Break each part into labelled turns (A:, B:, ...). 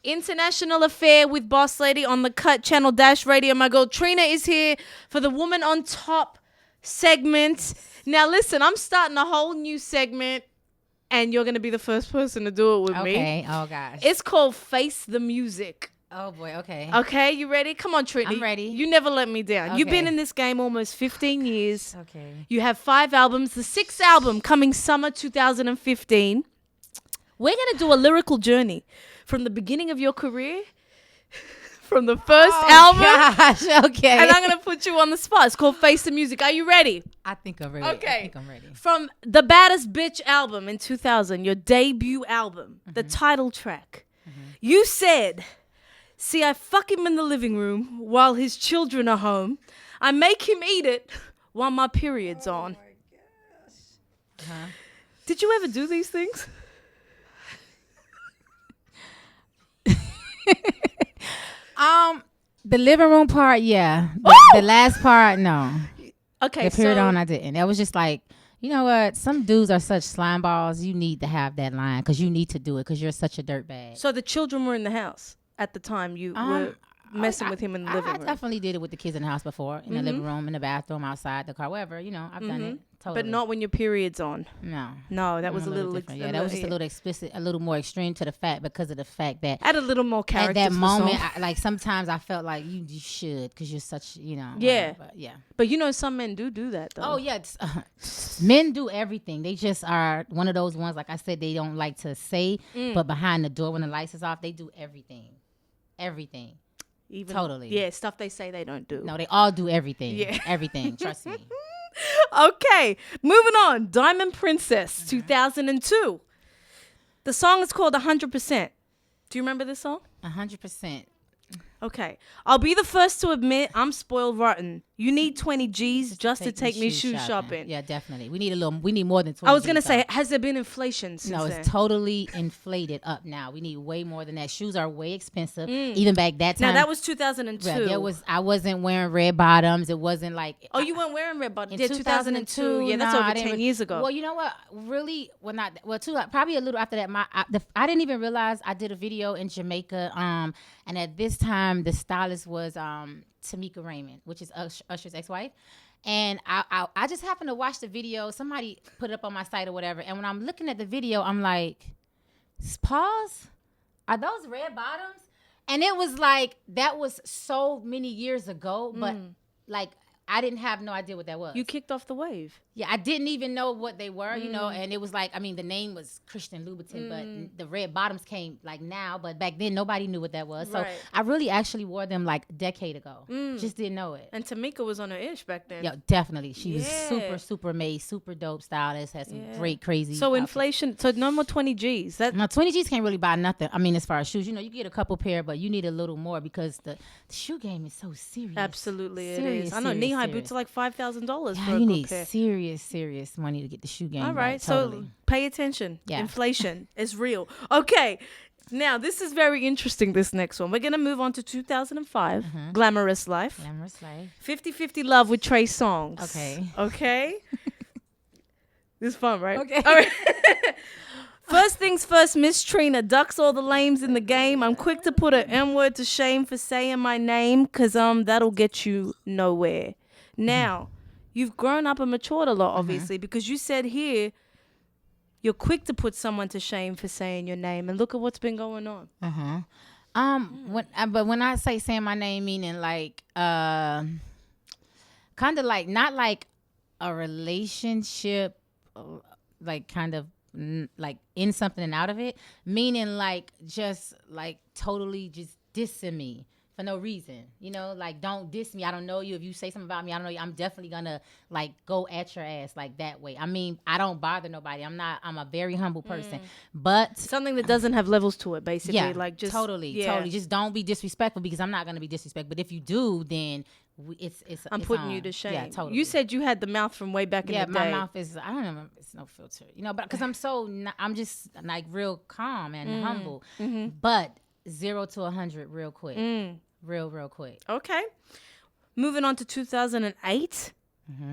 A: International Affair with Boss Lady on the Cut Channel Dash Radio. My girl Trina is here for the Woman on Top segment. Now listen, I'm starting a whole new segment and you're going to be the first person to do it with me.
B: Okay. Oh, gosh.
A: It's called Face the Music.
B: Oh, boy. Okay.
A: Okay, you ready? Come on, Trina.
B: I'm ready.
A: You never let me down.
B: Okay.
A: You've been in this game almost 15 years.
B: Okay.
A: You have 5 albums. The 6th album coming summer 2015. We're going to do a lyrical journey from the beginning of your career, from the first album.
B: Gosh, okay.
A: And I'm going to put you on the spot. It's called Face the Music. Are you ready?
B: I think I'm ready.
A: Okay.
B: I think I'm ready.
A: From the Baddest Bitch album in 2000, your debut album, the title track, you said, "See, I fuck him in the living room while his children are home. I make him eat it while my period's on."
B: Uh-huh.
A: Did you ever do these things?
B: The living room part, yeah. The last part, no.
A: Okay,
B: The period
A: so
B: on, I didn't. That was just like, you know what? Some dudes are such slime balls. You need to have that line because you need to do it because you're such a dirtbag.
A: so the children were in the house at the time you were messing with him in the living room.
B: I definitely did it with the kids in the house before, in the living room, in the bathroom, outside the car, wherever. You know, I've done it. Totally.
A: But not when your period's on. No, that was a little
B: different. Yeah, that was just a little explicit, a little more extreme to the fact because of the fact that
A: add a little more character.
B: At that moment, like sometimes I felt like you should because you're such, you know.
A: Yeah.
B: Whatever, yeah.
A: But you know, some men do that though.
B: Oh yeah, men do everything. They just are one of those ones. Like I said, they don't like to say, but behind the door when the lights is off, they do everything. Everything.
A: Even,
B: totally.
A: Yeah, stuff they say they don't do.
B: No, they all do everything.
A: Yeah.
B: Everything. Trust me.
A: Okay, moving on. Diamond Princess, 2002. The song is called 100%. Do you remember this song?
B: 100%.
A: Okay. I'll be the first to admit I'm spoiled rotten. You need 20 G's just to take me shoe shopping.
B: Yeah, definitely. We need more than 20
A: I was going to
B: G's,
A: say, has there been inflation since
B: No,
A: then?
B: it's totally inflated up now. We need way more than that. Shoes are way expensive. Even back that time.
A: Now, that was 2002.
B: Yeah, I wasn't wearing red bottoms. It wasn't like...
A: Oh, you weren't wearing red bottoms? Yeah,
B: 2002.
A: 2002. Yeah, that's over 10 years ago.
B: Well, you know what? Really, probably a little after that. I didn't even realize I did a video in Jamaica. And at this time, the stylist was Tamika Raymond, which is Usher's ex-wife. And I just happened to watch the video. Somebody put it up on my site or whatever. And when I'm looking at the video, I'm like, pause? Are those red bottoms? And it was like, that was so many years ago. But like, I didn't have no idea what that was.
A: You kicked off the wave.
B: Yeah, I didn't even know what they were, you know, and it was like, I mean, the name was Christian Louboutin, but the red bottoms came like now, but back then nobody knew what that was. So I really actually wore them like a decade ago. Just didn't know it.
A: And Tamika was on her ish back then.
B: Yeah, definitely. She was super made, super dope stylist, had some great, crazy
A: So
B: outfits.
A: Inflation, so no more 20 G's.
B: No, 20 G's can't really buy nothing. I mean, as far as shoes, you know, you get a couple pair, but you need a little more because the shoe game is so serious.
A: Absolutely, it is. I know knee-high boots are like $5,000 for a
B: you
A: good
B: need
A: pair.
B: serious money to get the shoe game.
A: All right,
B: totally.
A: so pay attention.
B: Yeah.
A: Inflation is real. Okay, now this is very interesting, this next one. We're going to move on to 2005, Glamorous Life.
B: Glamorous Life.
A: 50-50 Love with Trey Songz. Okay? This is fun, right?
B: Okay.
A: All right. First things first, Miss Trina ducks all the lames in the game. I'm quick to put an N-word to shame for saying my name, because that'll get you nowhere. Now, you've grown up and matured a lot, obviously, because you said here you're quick to put someone to shame for saying your name, and look at what's been going on.
B: But when I say saying my name, meaning like, kind of like not like a relationship, like kind of like in something and out of it, meaning like just like totally just dissing me for no reason, you know, like don't diss me. I don't know you. If you say something about me, I don't know you. I'm definitely gonna like go at your ass like that way. I mean, I don't bother nobody. I'm a very humble person, but
A: Something that doesn't have levels to it, basically.
B: yeah,
A: Like just
B: totally. Just don't be disrespectful because I'm not gonna be disrespectful. But if you do, then
A: I'm
B: it's
A: putting
B: on.
A: you to shame.
B: Yeah, totally.
A: You said you had the mouth from way back in the day.
B: Yeah, my mouth is, I don't know, it's no filter, you know, but because I'm just like real calm and humble, but 0 to 100 real quick, real quick.
A: Okay. Moving on to 2008,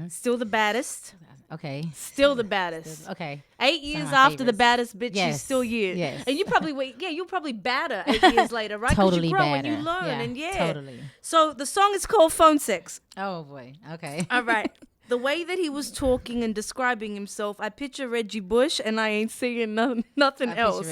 A: Still the baddest.
B: Okay.
A: Still the baddest.
B: Okay.
A: 8 years
B: my
A: after the
B: favorites.
A: baddest bitch, she's
B: Yes.
A: still you.
B: Yes.
A: And you probably you'll probably batter 8 years later, right? 'Cause
B: Totally
A: you grow and you
B: batter.
A: learn,
B: Yeah,
A: and
B: totally.
A: So the song is called Phone Sex.
B: Oh boy. Okay.
A: All right. The way that he was talking and describing himself, I picture Reggie Bush, and I ain't seeing nothing else.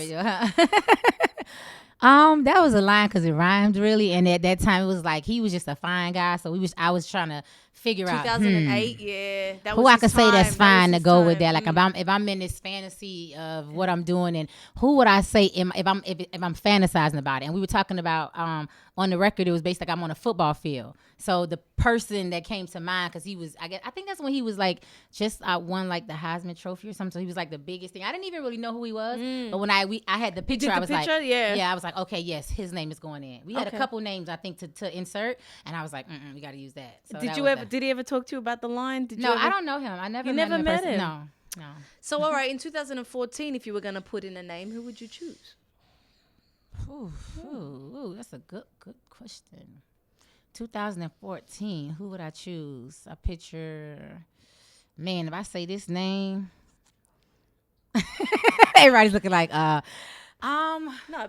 B: That was a line because it rhymed really, and at that time it was like he was just a fine guy. So I was trying to figure out
A: 2008, yeah. That
B: who
A: was
B: I
A: his
B: could say that's
A: time.
B: fine
A: That
B: to
A: was
B: go
A: his
B: with that.
A: time.
B: Like if I'm in this fantasy of what I'm doing, and who would I say if I'm fantasizing about it? And we were talking about on the record, it was based like I'm on a football field. So the person that came to mind, because he was, I think that's when he was like just won like the Heisman Trophy or something. So he was like the biggest thing. I didn't even really know who he was, but when I had the picture,
A: did the
B: I was
A: picture?
B: like,
A: Yeah.
B: I was like, okay, yes, his name is going in. We had a couple names I think to insert, and I was like, we got to use that. So
A: Did he ever talk to you about the line?
B: No, I don't know him. I never.
A: You
B: met
A: never
B: him in
A: met
B: person.
A: him?
B: No.
A: So all right, in 2014, if you were gonna put in a name, who would you choose?
B: Ooh, that's a good question. 2014, who would I choose? I picture, man, if I say this name, everybody's looking like,
A: No,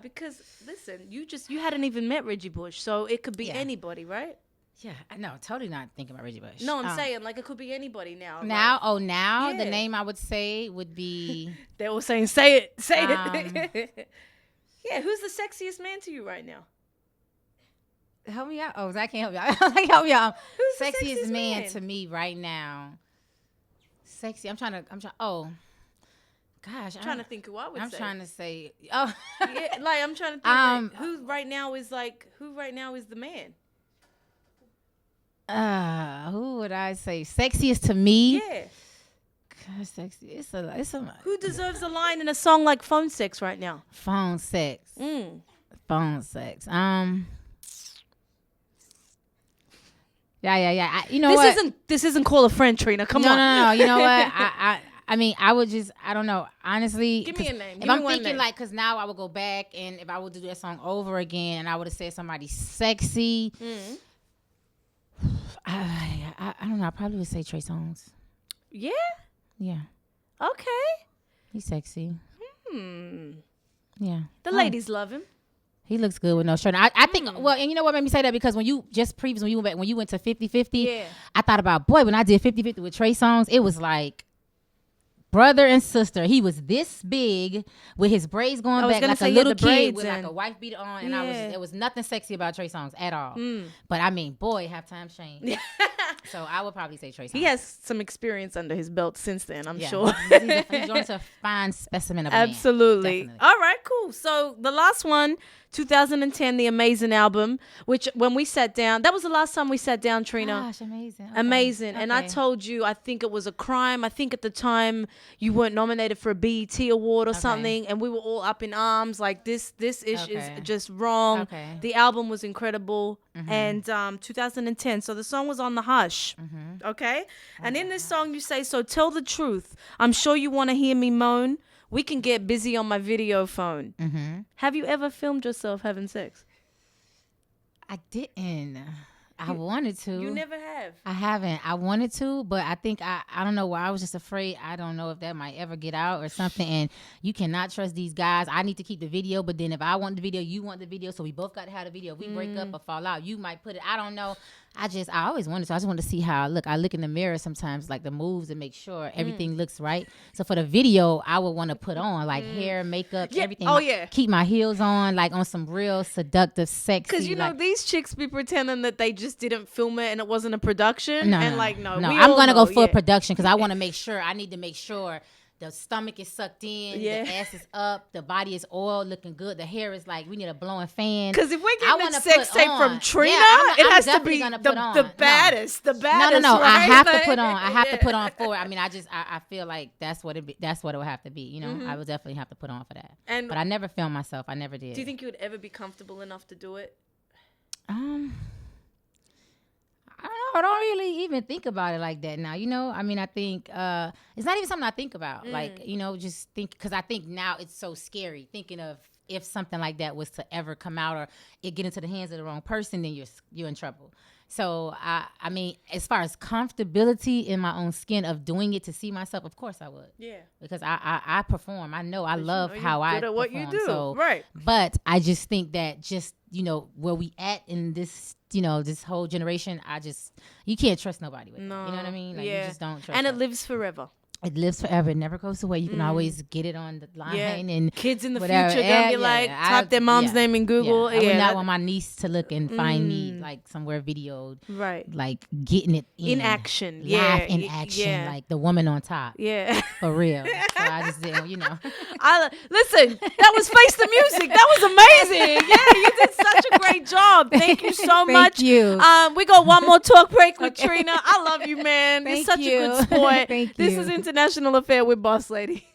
A: because listen, you hadn't even met Reggie Bush, so it could be
B: Yeah.
A: anybody, right?
B: yeah, no, totally not thinking about Reggie Bush.
A: No, I'm saying like it could be anybody now.
B: Now,
A: Yeah.
B: the name I would say would be,
A: They were saying, say it.
B: Um,
A: Yeah, who's the sexiest man to you right now?
B: help me out. Oh, I can't help y'all. Help me out.
A: Who's the
B: Sexiest
A: sexiest
B: man
A: man?
B: to me right now. Sexy. I'm trying. Oh, gosh.
A: I'm trying to think who I would
B: I'm
A: say.
B: trying to say. Oh,
A: Yeah, like I'm trying to think like, who right now is the man?
B: Who would I say sexiest to me?
A: Yeah.
B: God, sexy. It's a
A: Who deserves a line in a song like Phone Sex right now?
B: phone sex. Phone sex. Yeah. You know
A: This
B: what?
A: isn't Call a Friend, Trina. Come on.
B: No. You know what? I mean, I would just, I don't know. Honestly,
A: Give me a name.
B: If
A: Give me
B: I'm
A: one
B: thinking
A: name.
B: like, because now I would go back and if I would do that song over again and I would have said somebody sexy, I don't know. I probably would say Trey Songz.
A: Yeah.
B: Yeah,
A: Okay.
B: he's sexy. Yeah,
A: The ladies love him.
B: he looks good with no shirt. I think. Well, and you know what made me say that because when you just previously when you went to 50-50,
A: Yeah.
B: I thought about when I did 50-50 with Trey Songz, it was like brother and sister. He was this big with his braids going back like a little kid with like a wife beater on, and there was nothing sexy about Trey Songz at all. But I mean, boy, have times changed. So I would probably say Trey Songz.
A: He has some experience under his belt since then, I'm
B: Yeah.
A: sure.
B: He's going to a fine specimen of a man.
A: Absolutely.
B: Definitely.
A: All right, cool. So the last one, 2010, The Amazing Album, which when we sat down, that was the last time we sat down, Trina.
B: Gosh, amazing. Okay.
A: Amazing. And I
B: Okay.
A: told you, I think it was a crime. I think at the time you weren't nominated for a BET award or something. And we were all up in arms like this ish is just wrong.
B: Okay.
A: The album was incredible. And 2010. So the song was On the Hush. Okay. And in this song you say, so tell the truth. I'm sure you want to hear me moan. We can get busy on my video phone. Have you ever filmed yourself having sex?
B: I didn't. I wanted to.
A: You never have.
B: I haven't. I wanted to, but I think I don't know why. I was just afraid. I don't know if that might ever get out or something. And you cannot trust these guys. I need to keep the video, but then if I want the video, you want the video. So we both got to have the video. If we break up or fall out, you might put it. I don't know. I always wanted to. I just wanted to see how I look. I look in the mirror sometimes, like the moves, and make sure everything looks right. So for the video, I would want to put on like hair, makeup, everything.
A: Oh, yeah.
B: Keep my heels on, like on some real seductive, sexy.
A: Because, you know,
B: like,
A: these chicks be pretending that they just didn't film it and it wasn't a production.
B: No,
A: and
B: no,
A: like,
B: no.
A: no.
B: I'm going to go full production because I want to make sure. I need to make sure the stomach is sucked in, the ass is up, the body is oiled, looking good. The hair is like, we need a blowing fan.
A: Because if we're
B: I
A: getting
B: wanna
A: a sex
B: put
A: tape
B: on.
A: from Trina,
B: I'm
A: it has to
B: definitely
A: be
B: gonna put on.
A: the baddest. The baddest.
B: No. I
A: right?
B: have to
A: Like,
B: put on. I have to put on for it. I mean, I feel like that's what it would have to be. You know, I would definitely have to put on for that. But I never filmed myself. I never did.
A: Do you think you would ever be comfortable enough to do it?
B: I don't know. I don't really even think about it like that now. You know, I mean, I think it's not even something I think about. Like, you know, just think, because I think now it's so scary thinking of if something like that was to ever come out or it get into the hands of the wrong person, then you're in trouble. So I mean, as far as comfortability in my own skin of doing it to see myself, of course I would.
A: Yeah.
B: Because I perform. I know I love how I
A: good at what you
B: perform.
A: do.
B: So,
A: right.
B: But I just think that where we at in this, this whole generation, you can't trust nobody with it. You know what I mean? Like, you just don't trust.
A: And it lives forever.
B: It lives forever. It never goes away. You can always get it on the line. And
A: kids in the
B: whatever.
A: future gonna be type their mom's name in Google.
B: Yeah. I would not want my niece to look and find me like somewhere videoed,
A: right?
B: Like getting it
A: in action,
B: live in action, like the woman on top, for real. So I just didn't,
A: listen. That was Face the Music. That was amazing. Yeah, you did such a great job. Thank you so much.
B: Thank you.
A: We got one more talk break with Trina. I love you, man. You're
B: Thank
A: such
B: you.
A: a good sport.
B: Thank
A: This
B: you.
A: is International Affair with Boss Lady.